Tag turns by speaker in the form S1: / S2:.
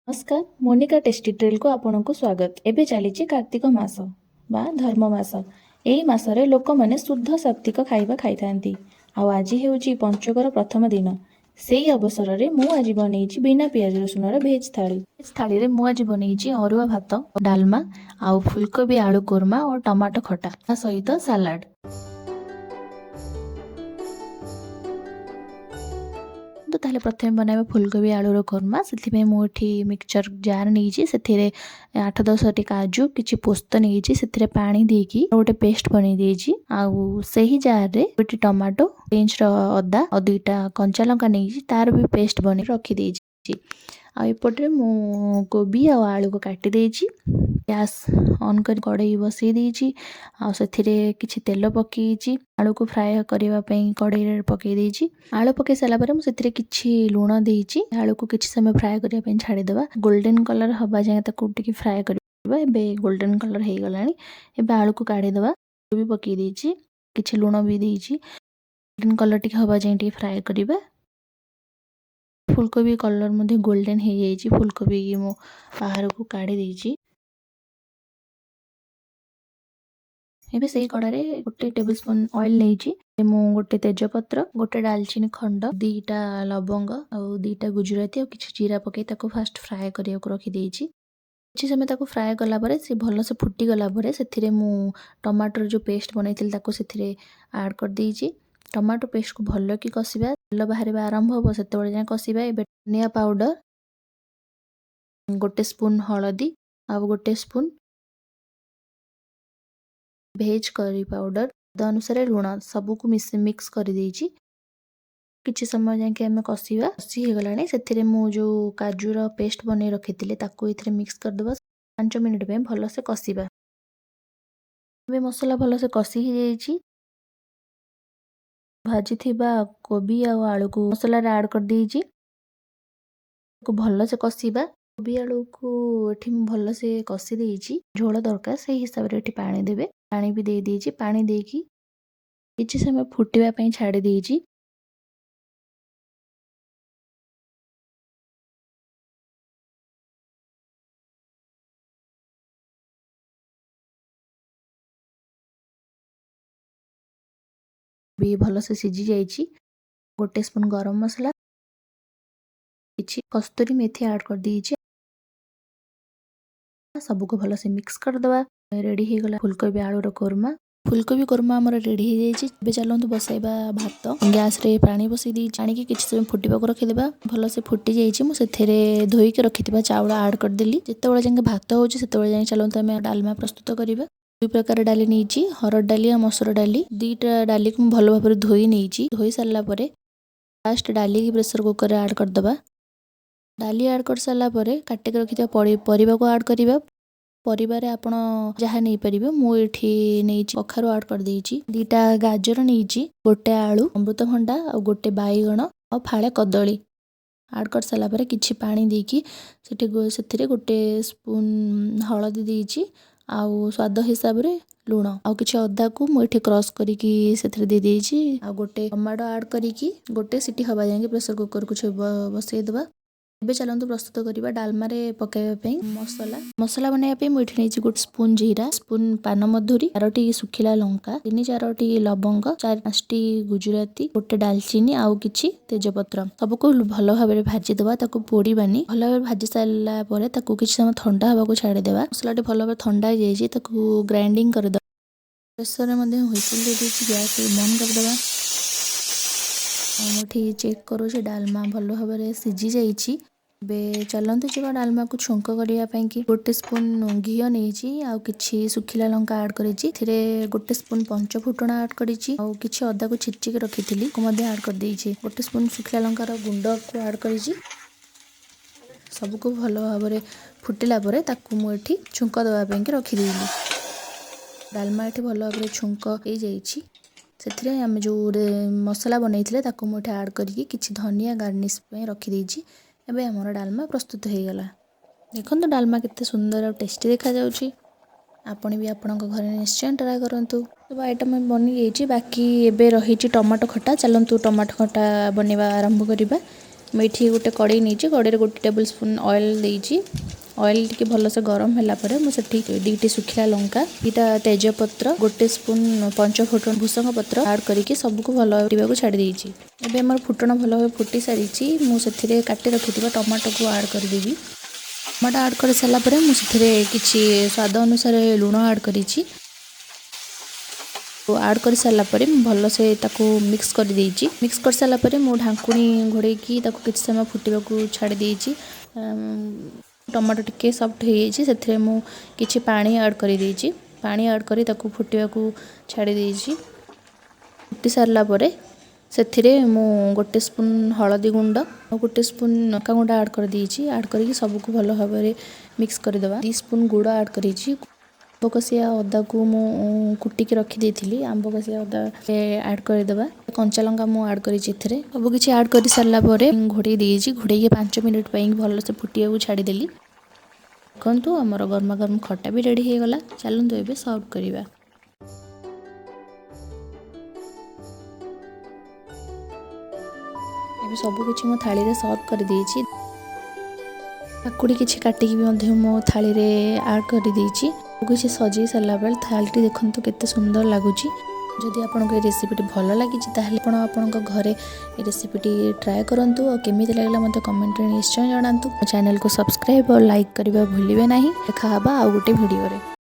S1: नमस्कार Monika tasty trail को आपण को स्वागत। एबे चलीची कार्तिक मास बा धर्म मास। एही मासरे लोक माने शुद्ध सात्विक खाइबा खाइथांती। आउ आज हेउची पंचकर प्रथम दिन। सेही अवसर रे मु आज बनेइची बिना पियाज रसुन रे भेज थाली। भेज थाली रे मु आज बनेइची अरुआ भात, डालमा, आउ फुलकोबी आलू कोरमा और टमाटो खटा ता सहित सलाड। तो ताहले प्रथमे बनाइबा फुलकोबी आलूर कोरमा। से मुझे मिक्सचर जार नहीं से 8-10 टी काजू किसी पोस्त नहीं से पानी देकी गोटे पेस्ट बन देजी। आउ सही जार रे गोटे टमाटो इंच अदा और 2टा कंचा लंका नहीं तार भी पेस्ट बन रखी देजी। आउपटे मु कोबी आ आलू को काटी देजी। गैस ऑन कर कड़ई बसई देजी। किछि तेल पकईची आलू को फ्राए करबा पई कड़ई रे पकई देजी। आलू पकई साला परे मु सेथिरे किछि लूण देइची। आलू को किछि समय फ्राए करबा पई छाडी देबा। गोल्डन कलर हबा जाय ताको टिके फ्राए करबा। एबे गोल्डन कलर हे गलानी। एबे आलू को काढी देबा। भी पकई देइची किछि लूण भी देइची। गोल्डन कलर टिके हबा जाय टिके फ्राए करबा। फुलकोबी कलर मध्ये गोल्डन हे जाइची। फुलकोबी मु बाहर को काढी देइची। एबे सेही कड़ारे गोटे टेबल स्पून ऑयल लेइची। मु गोटे तेजपत्र, गोटे दालचीनी खंड, 2टा लवंग और 2टा गुजराती और किछि जीरा पके ताको फास्ट फ्राए करिया को रखी देइची। किछि समय ताको फ्राए कला परे से भलो से फुटी गला परे सेथिरे मु टमाटर जो पेस्ट बनैतिल ताको सेथिरे ऐड कर देइची। टमाटो पेस्ट को भलो की कसिबा। तेल बाहर आरंभ हो सेते बेले जाय कसिबा। एबे धनिया पाउडर, गोटे स्पून हळदी आ गोटे स्पून भेज करी पाउडर, अनुसार लुण सबको मिक्स कर देइची। किछि समय जाके हमें कसिबा। कसी हे गलानी सेथिरे मु जो काजूर पेस्ट बनै रखिथिले ताको इथिरे मिक्स कर देबा। 5 मिनिट पे भलो से कसिबा। एबे मसाला भलो से कसी ही जाइची। भाजी थिबा कोबी आ आलू को मसाला रे ऐड कर देइची। को भलो से कसिबा। कोबी आलू को एठी भलो से कसी देइची। झोल दरकार से हिसाब रे एठी पानी देबे। पानी भी दे देइची। पानी देकी किछि समय फुटिबा पई छाडी देइची। भी भलो से सिझी जाइची। गोटे स्पून गरम मसला, किछि कस्तूरी मेथी ऐड कर देइची। सबको भलो से मिक्स कर दवा। रेडी हे गला फुलकोबी आलू रो कोरमा। फुलकोबी कोरमा हमर रेडी हे जाइची। बे चलंतु बसाइबा भात। गैस रे पानी बसई दी पानी की किछि समय फुटिबा को रखि देबा। भलो से फुटी जाइची। मु सेथेरे धोई के रखिथिबा चावल ऐड कर देली। जेते बेले जाके भात होची सेते बेले जाके चलंतु हमें डालमा प्रस्तुत करिबा। दुई प्रकार डाली नीची, हरड डाली और मसूर डाली। 2टा डाली को भलो भाबरे धोई नीची। धोई सारला परे फास्ट डाली की प्रेशर कुकर रे ऐड कर दबा। डाली ऐड कर सारला परे काटे के रखिथिबा परिबा को ऐड करिबा। परिबारे आपण जहा नहीं परिबे। मु एठी नेइची कखारु ऐड कर देइची। 2टा गाजर नेइची, गोटे आलू, अमृतभंडा और गोटे बाईगण और फाळे कदली ऐड कर सारला परे किछि पानी देकी सेथिरे गोटे स्पून हळदी देइची। आउ स्वाद हिसाब रे लूण आउ किछि अदा को मु एठी क्रश करिकी सेथिरे दे देइची। आ गोटे टमाटो ऐड करिकी गोटे सिटी हबा जाके प्रेशर कुकर को बसई देबा। एबे चलंतु प्रस्तुत करिबा डालमा रे पकाइबा पई मसला बनाइबा पई मु एठी नेइची गोटे स्पून जीरा, स्पून पान मधुरी, 4टी सुखिला लंका, 3-4टी लवंग, 4-5टी गुजराती, गोटे दालचीनी आउ किछि तेजपत्र सबको भलो भाबरे भाजी देबा। ताको पोड़ीबानी भलो भाबरे भाजी सारला परे ताको किछि समय ठंडा हबा को छाडी देबा। मसलाटी भलो भाबरे ठंडा हो जाइछि ताको ग्राइंडिंग कर देबा। प्रेशर रे मध्ये हुइसिल दे दिछि। गैस बंद कर देबा। मुठी चेक करू जे डालमा भलो भाबरे सिझी जाइछि। बे चलंतु चिबा डालमा को छुंक करिया पई कि गोटे स्पून घियो नेइची आउ किछि सुखिला लंका ऐड करिछि। थिरे गोटे स्पून पंच फुटणा ऐड करिछि आउ किछि अदा को छिच्ची के रखिथिली को मध्ये ऐड कर देइछि। गोटे स्पून सुखिला लंका रो गुंड को ऐड करिछि। सबको भलो भाबरे फुटिला परे ताकू मु एठी छुंक दवा पई कि रखि देइली। डालमा एठी भलो भाबरे छुंक ए जाइछि। सेथिरे हम जो मसला बनैथिले ताकू मु एठी ऐड करिकि किछि धनिया गार्निश पई रखि देइछि। एबे हमर डालमा प्रस्तुत हो गला। देखंतु डालमा केते सुंदर और टेस्टी देखा जाउछि। आपण भी आपनक घरे निश्चय ट्राई करंतु। सब आइटम बनि गेछि। बाकी एबे रहिछि टमाटो खटा। चलंतु टमाटो खटा बनेबा आरंभ करिबा। मेथी गोटे कड़े नहीं कड़े गोटे टेबल स्पून ऑयल देजी ऑयल टी भलसे गरम है मुझे दीटी सुखिला लंका दीटा तेजपत्र गोटे स्पून पंचफुटन भूसंग पत्र आड करके सबको भल फुटा छाड़ी देछि। एबे हमर फुटण भल भाव फुटी सारी मुझे काटी रखि टमाटो को आड करदेवी। टमाटो आड कर सारा मुझे किसी स्वाद अनुसार लुण आड करी आड कर सारा भल से मिक्स कर देछि। मिक्स कर सारा मु ढांकुणी घोड़े किसी समय फुटा को छाड़ी देछि। टमाटो टिके सॉफ्ट हो जाए मु किछि पानी ऐड करी देछि। पानी ऐड करी ताकू फुटिया को छाड़ी देछि। फुटी सारला परे सेथिरे मु गोटे स्पून हळदी गुंड और गोटे स्पून लंका गुंड ऐड कर देछि। ऐड करके सबको भल भाव मिक्स कर देबा। 2 स्पून गुड़ ऐड करिछि। आंब कसिया अदा को मु कुटिकी रखी देथिली आंब कसिया अदा ऐड कर देबा। कंचा लंका मु ऐड करिछि। एथिरे सब किछि ऐड करि सारला परे घोड़े देछि। घोड़े के 5 मिनिट पई भल से फुटिया को छाड़ी देली। देखु आमर गरमा गरम खट्टा भी रेडी हो गला। चलतु एबे सर्व करिबा। एबे सब किछि मो थाली रे सर्व कर देछि। काकुड़ी किछि काटिकी भी मो थाली रे ऐड कर देछि। किछि सजै सारला बेल थाली देखंतु केते सुंदर लागुछि। जदि आपनको ये रेसिपी भल लगी ताहले आपण आपनको घरे ये रेसिपी ट्राए करंतु और केमिति लागला मते कमेंट रे निश्चय जणांतु। चैनल को सब्सक्राइब और लाइक करबा भूलिबे नाही। देखा हबा आ गोटे वीडियो रे।